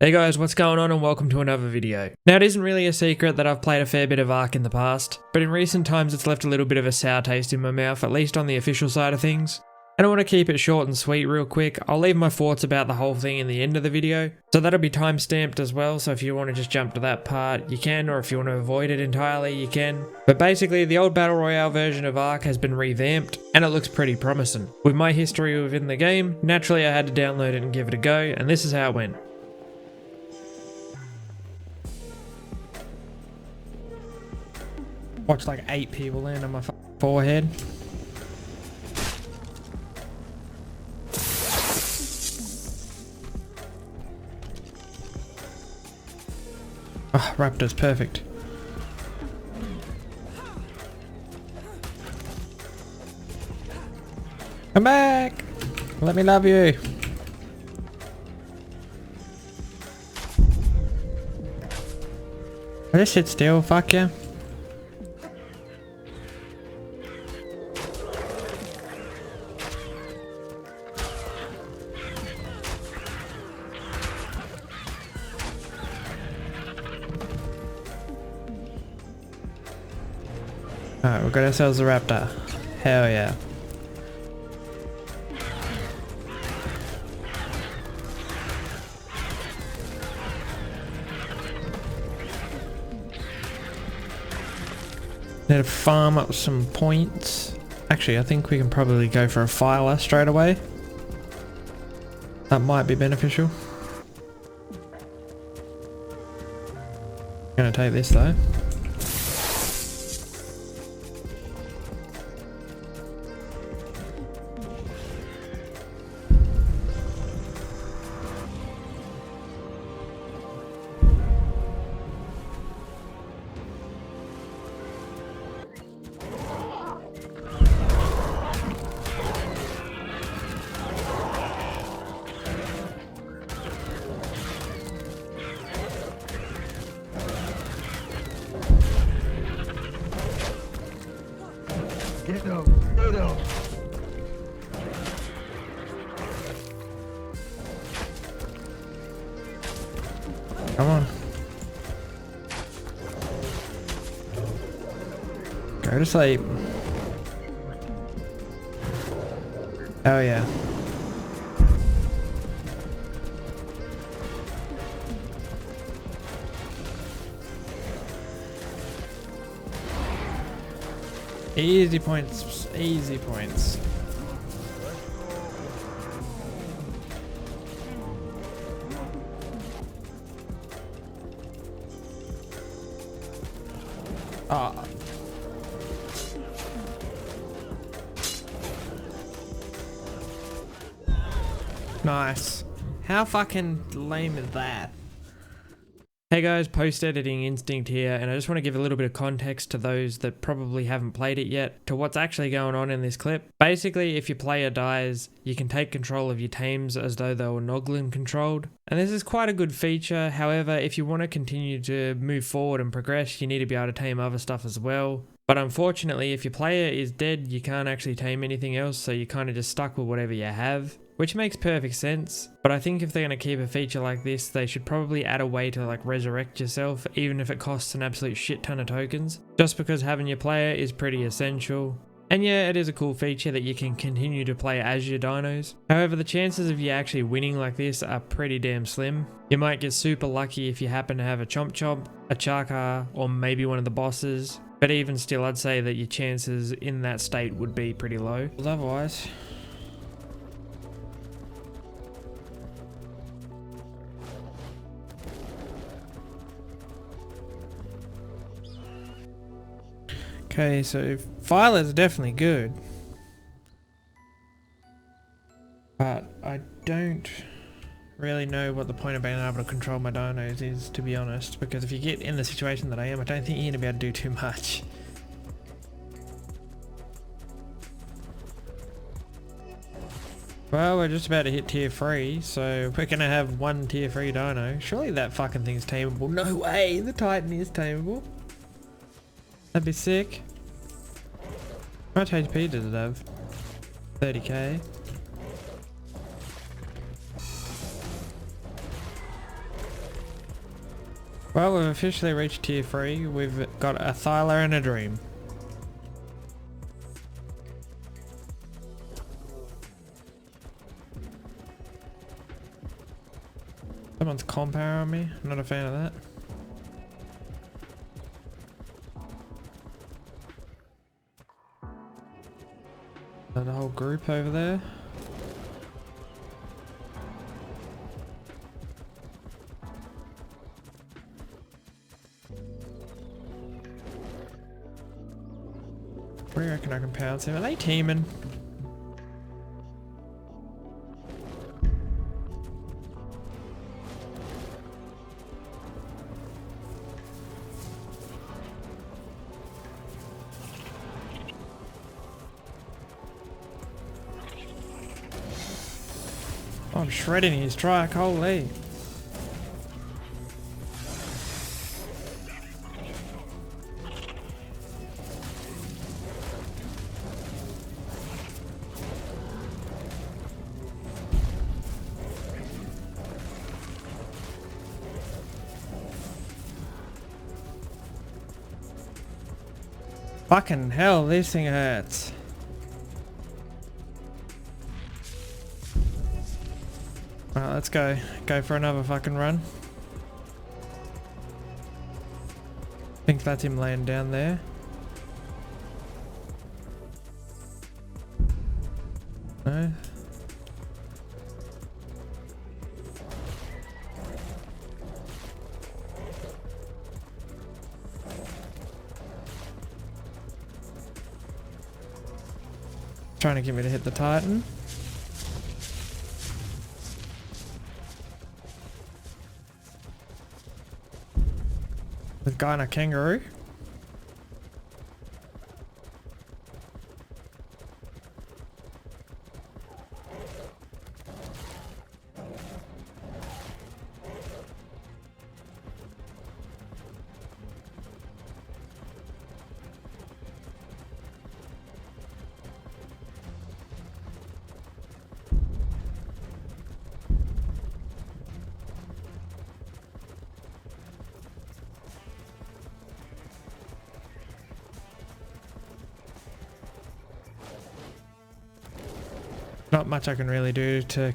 Hey guys, what's going on and welcome to another video. Now it isn't really a secret that I've played a fair bit of Ark in the past, but in recent times it's left a little bit of a sour taste in my mouth, at least on the official side of things. And I want to keep it short and sweet real quick. I'll leave my thoughts about the whole thing in the end of the video, so that'll be timestamped as well, so if you want to just jump to that part, you can, or if you want to avoid it entirely, you can. But basically, the old Battle Royale version of Ark has been revamped, and it looks pretty promising. With my history within the game, naturally I had to download it and give it a go, and this is how it went. Watch like 8 people land on my forehead. Oh, Raptor's perfect. Come back! Let me love you. I just sit still, fuck yeah. Alright, we've got ourselves a raptor. Hell yeah. Need to farm up some points. Actually, I think we can probably go for a filer straight away. That might be beneficial. Gonna take this though. Get up, get up. Come on. Go to sleep. Oh yeah. Easy points, easy points. Ah. Nice. How fucking lame is that? Hey guys, post-editing instinct here, and I just want to give a little bit of context to those that probably haven't played it yet to what's actually going on in this clip. Basically, if your player dies, you can take control of your tames as though they were Noglin controlled. And this is quite a good feature. However, if you want to continue to move forward and progress, you need to be able to tame other stuff as well. But unfortunately, if your player is dead, you can't actually tame anything else, so you're kind of just stuck with whatever you have. Which makes perfect sense, but I think if they're going to keep a feature like this, they should probably add a way to like resurrect yourself, even if it costs an absolute shit ton of tokens, just because having your player is pretty essential. And yeah, it is a cool feature that you can continue to play as your dinos. However, the chances of you actually winning like this are pretty damn slim. You might get super lucky if you happen to have a Chomp Chomp, a Chaka, or maybe one of the bosses, but even still I'd say that your chances in that state would be pretty low. Otherwise... Okay, so Filer's definitely good, but I don't really know what the point of being able to control my dinos is, to be honest, because if you get in the situation that I am, I don't think you're going to be able to do too much. Well, we're just about to hit tier 3, so we're going to have one tier 3 dino. Surely that fucking thing's tameable. No way, the Titan is tameable. That'd be sick. How much HP does it have? 30k. Well, we've officially reached tier 3. We've got a Thyla and a Dream. Someone's comp power on me. I'm not a fan of that. The whole group over there. Where do you reckon I can pounce him? Are they teaming? Oh, I'm shredding his trike, holy. Fucking hell, this thing hurts. Alright, let's go. Go for another fucking run. I think that's him laying down there. No. Trying to get me to hit the Titan. The guy in a kangaroo. Not much I can really do to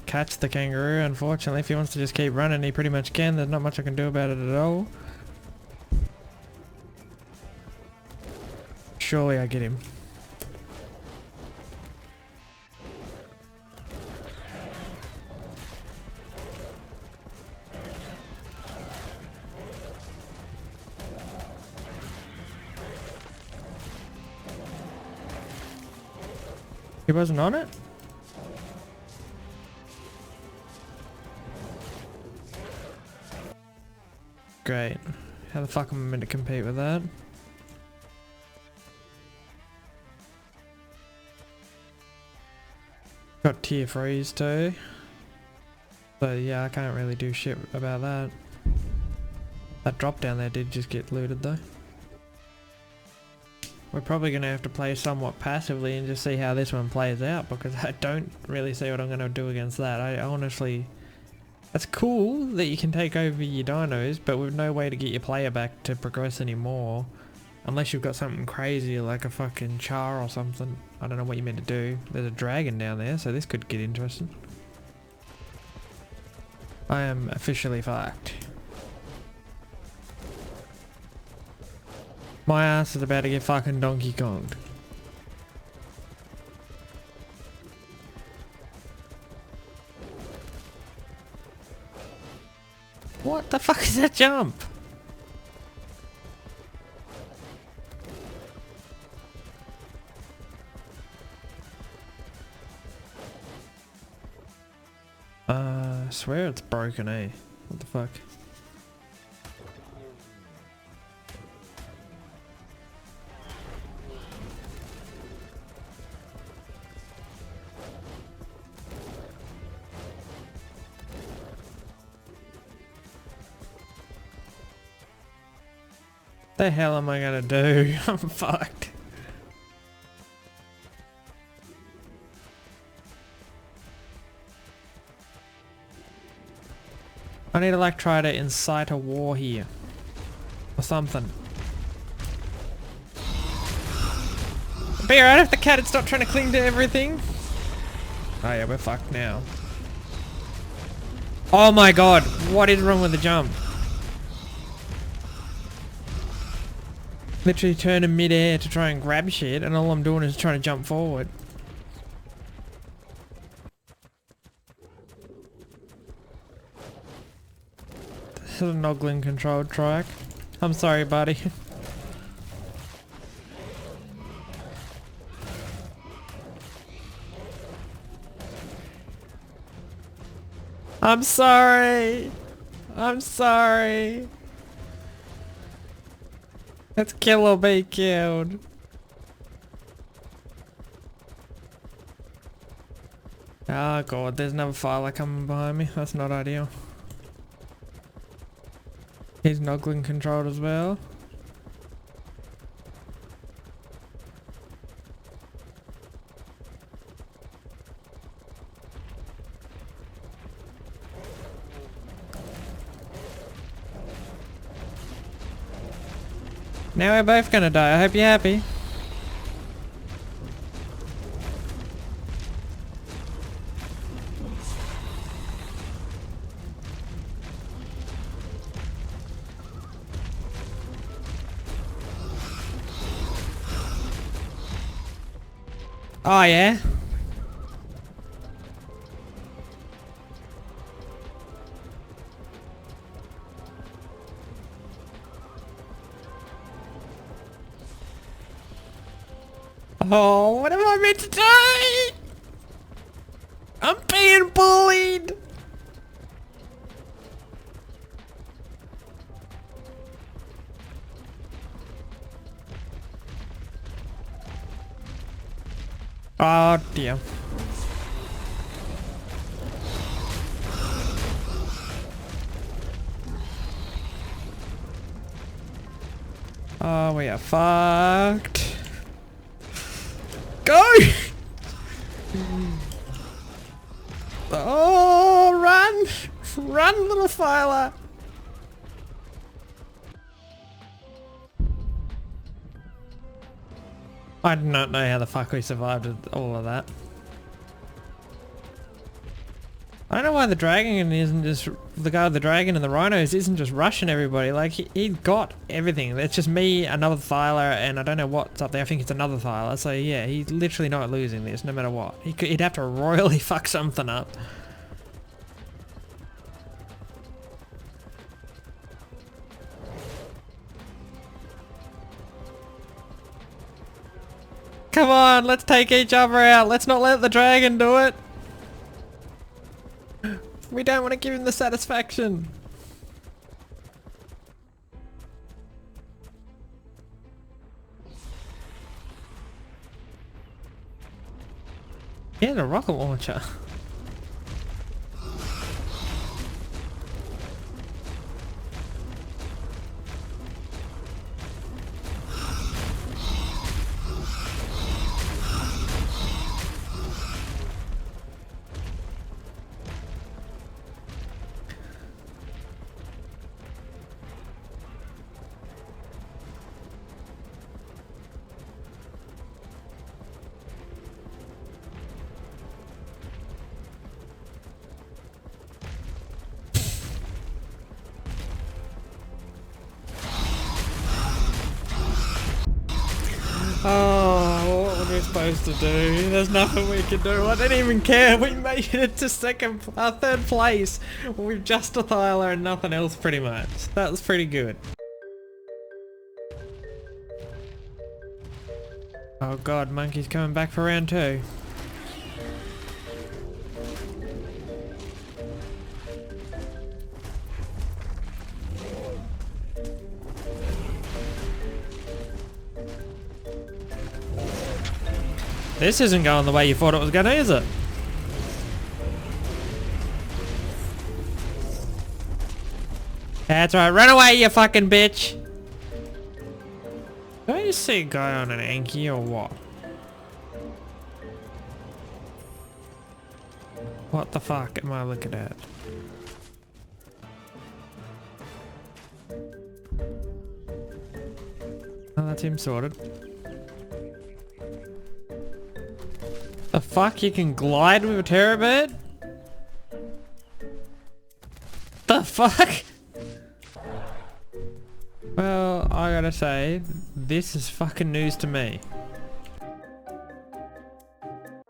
catch the kangaroo, unfortunately. If he wants to just keep running, he pretty much can. There's not much I can do about it at all. Surely I get him. He wasn't on it? Great. How the fuck am I meant to compete with that? Got tier 3s too. So yeah, I can't really do shit about that. That drop down there did just get looted though. We're probably going to have to play somewhat passively and just see how this one plays out, because I don't really see what I'm going to do against that. I honestly... That's cool that you can take over your dinos, but with no way to get your player back to progress anymore. Unless you've got something crazy like a fucking char or something. I don't know what you meant to do. There's a dragon down there, so this could get interesting. I am officially fucked. My ass is about to get fucking Donkey Konged. What the fuck is that jump? I swear it's broken, eh? What the fuck? The hell am I gonna do? I'm fucked. I need to like try to incite a war here. Or something. Be alright if the cat had stopped trying to cling to everything. Oh yeah, we're fucked now. Oh my god, what is wrong with the jump? Literally turning mid-air to try and grab shit and all I'm doing is trying to jump forward. This is a Noglin controlled track. I'm sorry, buddy. I'm sorry. I'm sorry. Let's kill or be killed. Oh god, there's another filer coming behind me. That's not ideal. He's Noglin controlled as well. Now we're both gonna die. I hope you're happy. Oh yeah? Oh, what am I meant to do? I'm being bullied. Oh dear. Oh, we are fucked. Go! Oh, run! Run, little filer! I do not know how the fuck we survived all of that. I don't know why the dragon isn't just, the guy with the dragon and the rhinos isn't just rushing everybody. Like, he got everything. It's just me, another Thyler, and I don't know what's up there. I think it's another Thyler. So yeah, he's literally not losing this, no matter what. He'd have to royally fuck something up. Come on, let's take each other out. Let's not let the dragon do it. We don't want to give him the satisfaction. He has a rocket launcher. Oh, what were we supposed to do? There's nothing we can do. I didn't even care. We made it to third place with just a Thyler and nothing else pretty much. That was pretty good. Oh god, Monkey's coming back for round 2. This isn't going the way you thought it was gonna, is it? That's right, run away, you fucking bitch! Do I just see a guy on an Anki or what? What the fuck am I looking at? Oh, that's him sorted. The fuck? You can glide with a terror bird? The fuck? Well, I gotta say, this is fucking news to me.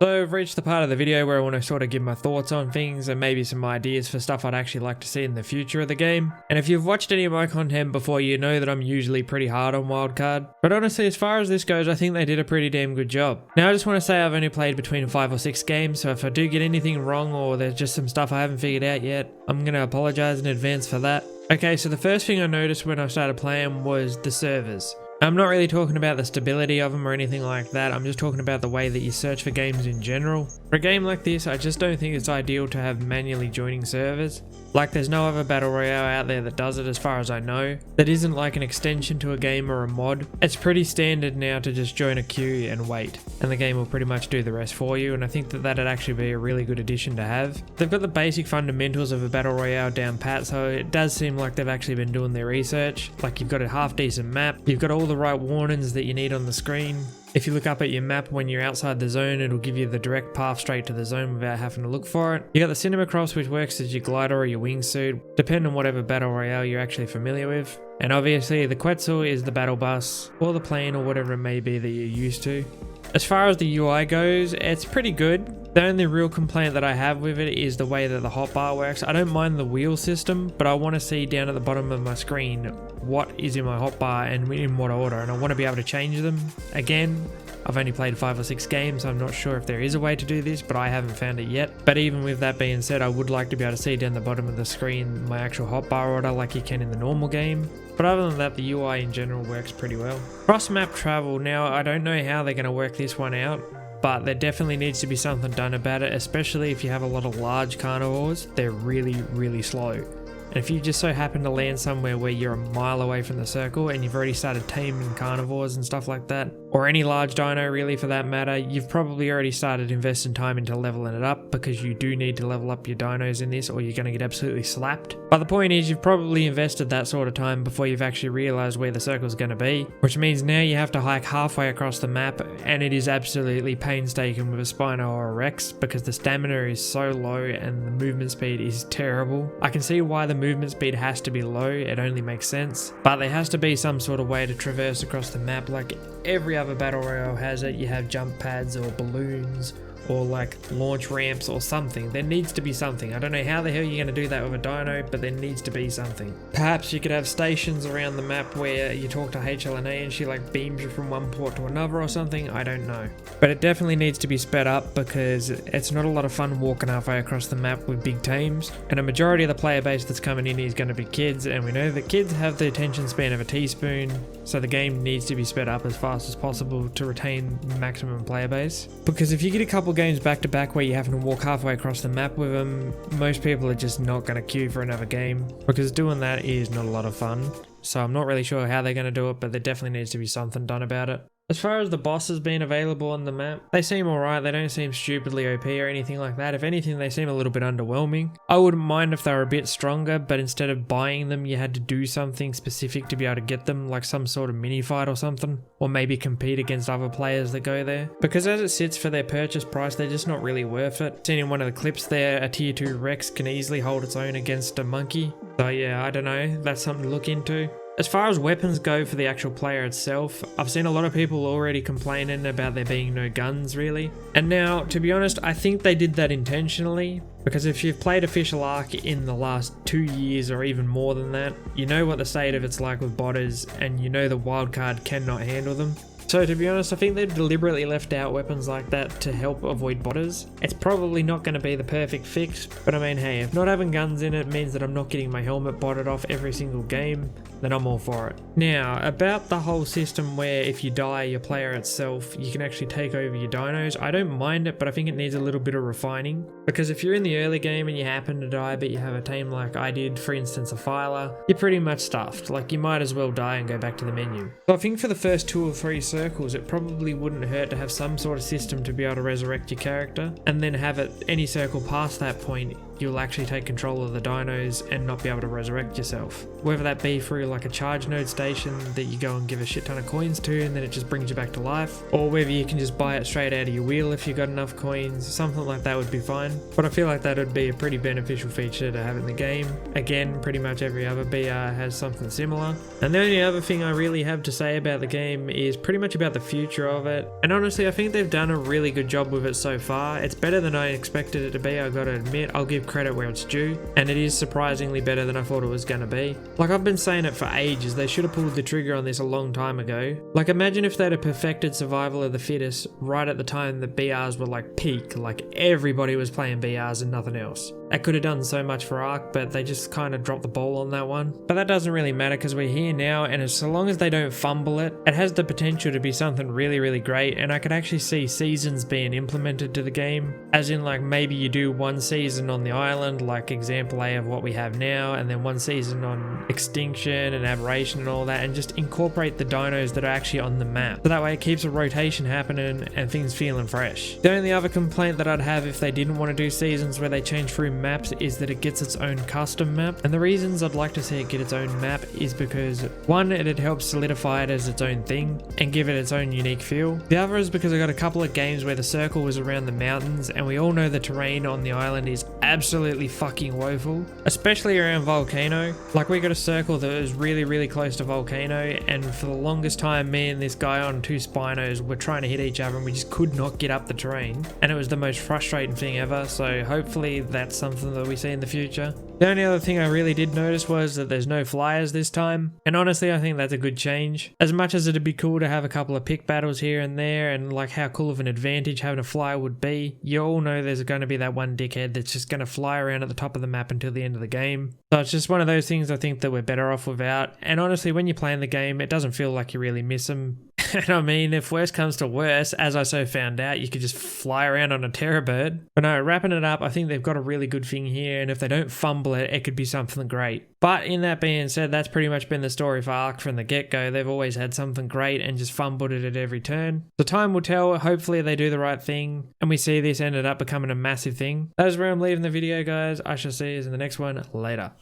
So I've reached the part of the video where I want to sort of give my thoughts on things and maybe some ideas for stuff I'd actually like to see in the future of the game. And if you've watched any of my content before, you know that I'm usually pretty hard on Wildcard. But honestly, as far as this goes, I think they did a pretty damn good job. Now I just want to say I've only played between 5 or 6 games, so if I do get anything wrong or there's just some stuff I haven't figured out yet, I'm going to apologize in advance for that. Okay, so the first thing I noticed when I started playing was the servers. I'm not really talking about the stability of them or anything like that, I'm just talking about the way that you search for games in general. For a game like this, I just don't think it's ideal to have manually joining servers. Like, there's no other battle royale out there that does it as far as I know. That isn't like an extension to a game or a mod. It's pretty standard now to just join a queue and wait, and the game will pretty much do the rest for you, and I think that that'd actually be a really good addition to have. They've got the basic fundamentals of a battle royale down pat, so it does seem like they've actually been doing their research. Like, you've got a half decent map, you've got all the right warnings that you need on the screen. If you look up at your map when you're outside the zone, it'll give you the direct path straight to the zone without having to look for it. You got the cinema cross, which works as your glider or your wingsuit, depending on whatever battle royale you're actually familiar with. And obviously the Quetzal is the battle bus, or the plane, or whatever it may be that you're used to. As far as the UI goes, it's pretty good. The only real complaint that I have with it is the way that the hotbar works. I don't mind the wheel system, but I want to see down at the bottom of my screen what is in my hotbar and in what order, and I want to be able to change them. Again, I've only played 5 or 6 games, so I'm not sure if there is a way to do this, but I haven't found it yet. But even with that being said, I would like to be able to see down the bottom of the screen my actual hotbar order like you can in the normal game. But other than that, the UI in general works pretty well. Cross-map travel, now I don't know how they're going to work this one out, but there definitely needs to be something done about it, especially if you have a lot of large carnivores. They're really, really slow. And if you just so happen to land somewhere where you're a mile away from the circle and you've already started taming carnivores and stuff like that, or any large dino really for that matter, you've probably already started investing time into leveling it up, because you do need to level up your dinos in this or you're going to get absolutely slapped. But the point is, you've probably invested that sort of time before you've actually realized where the circle's going to be, which means now you have to hike halfway across the map, and it is absolutely painstaking with a Spino or a Rex because the stamina is so low and the movement speed is terrible. I can see why the movement speed has to be low, it only makes sense, but there has to be some sort of way to traverse across the map like every other battle royale has it. You have jump pads or balloons or like launch ramps or something. There needs to be something. I don't know how the hell you're going to do that with a dino, but there needs to be something. Perhaps you could have stations around the map where you talk to HLNA and she like beams you from one port to another or something. I don't know. But it definitely needs to be sped up because it's not a lot of fun walking halfway across the map with big teams. And a majority of the player base that's coming in is going to be kids, and we know that kids have the attention span of a teaspoon, so the game needs to be sped up as fast as possible to retain maximum player base. Because if you get a couple games back to back where you have to walk halfway across the map with them, most people are just not going to queue for another game, because doing that is not a lot of fun. So I'm not really sure how they're going to do it, but there definitely needs to be something done about it. As far as the bosses being available on the map, they seem alright. They don't seem stupidly OP or anything like that. If anything, they seem a little bit underwhelming. I wouldn't mind if they were a bit stronger, but instead of buying them, you had to do something specific to be able to get them, like some sort of mini fight or something, or maybe compete against other players that go there. Because as it sits for their purchase price, they're just not really worth it. Seen in one of the clips there, a tier 2 Rex can easily hold its own against a monkey. So yeah, I don't know, that's something to look into. As far as weapons go for the actual player itself, I've seen a lot of people already complaining about there being no guns really. And now, to be honest, I think they did that intentionally, because if you've played Official Arc in the last 2 years or even more than that, you know what the state of it's like with botters, and you know the wildcard cannot handle them. So to be honest, I think they've deliberately left out weapons like that to help avoid botters. It's probably not going to be the perfect fix, but I mean, hey, if not having guns in it means that I'm not getting my helmet botted off every single game, then I'm all for it. Now, about the whole system where if you die, your player itself, you can actually take over your dinos, I don't mind it, but I think it needs a little bit of refining. Because if you're in the early game and you happen to die, but you have a team like I did, for instance a Filer, you're pretty much stuffed. Like, you might as well die and go back to the menu. So I think for the first 2 or 3 circles, it probably wouldn't hurt to have some sort of system to be able to resurrect your character, and then have it any circle past that point, you'll actually take control of the dinos and not be able to resurrect yourself. Whether that be through like a charge node station that you go and give a shit ton of coins to and then it just brings you back to life, or whether you can just buy it straight out of your wheel if you got enough coins, something like that would be fine. But I feel like that would be a pretty beneficial feature to have in the game. Again, pretty much every other BR has something similar. And the only other thing I really have to say about the game is pretty much about the future of it. And honestly, I think they've done a really good job with it so far. It's better than I expected it to be, I gotta admit. I'll give credit where it's due. And it is surprisingly better than I thought it was gonna be. Like, I've been saying it for ages, they should have pulled the trigger on this a long time ago. Like, imagine if they'd have perfected survival of the fittest right at the time that BRs were like peak, like everybody was playing BRs and nothing else. That could have done so much for Ark, but they just kind of dropped the ball on that one. But that doesn't really matter because we're here now, and as so long as they don't fumble it, it has the potential to be something really, really great. And I could actually see seasons being implemented to the game, as in like maybe you do one season on the island, like example A of what we have now, and then one season on extinction and aberration and all that, and just incorporate the dinos that are actually on the map. So that way it keeps a rotation happening and things feeling fresh. The only other complaint that I'd have if they didn't want to do seasons where they change through maps is that it gets its own custom map. And the reasons I'd like to see it get its own map is because one, it helps solidify it as its own thing and give it its own unique feel. The other is because I got a couple of games where the circle was around the mountains, and we all know the terrain on the island is absolutely fucking woeful, especially around Volcano. Like, we got a circle that was really, really close to Volcano, and for the longest time me and this guy on 2 Spinos were trying to hit each other and we just could not get up the terrain, and it was the most frustrating thing ever. So hopefully that's something that we see in the future. The only other thing I really did notice was that there's no flyers this time, and honestly I think that's a good change. As much as it'd be cool to have a couple of pick battles here and there, and like how cool of an advantage having a flyer would be, you all know there's going to be that one dickhead that's just going to fly around at the top of the map until the end of the game. So it's just one of those things I think that we're better off without, and honestly when you're playing the game it doesn't feel like you really miss them. And I mean, if worse comes to worse, as I so found out, you could just fly around on a terror bird. But no, wrapping it up, I think they've got a really good thing here, and if they don't fumble it, it could be something great. But in that being said, that's pretty much been the story for Ark from the get-go. They've always had something great and just fumbled it at every turn. So time will tell. Hopefully they do the right thing, and we see this ended up becoming a massive thing. That is where I'm leaving the video, guys. I shall see you in the next one. Later.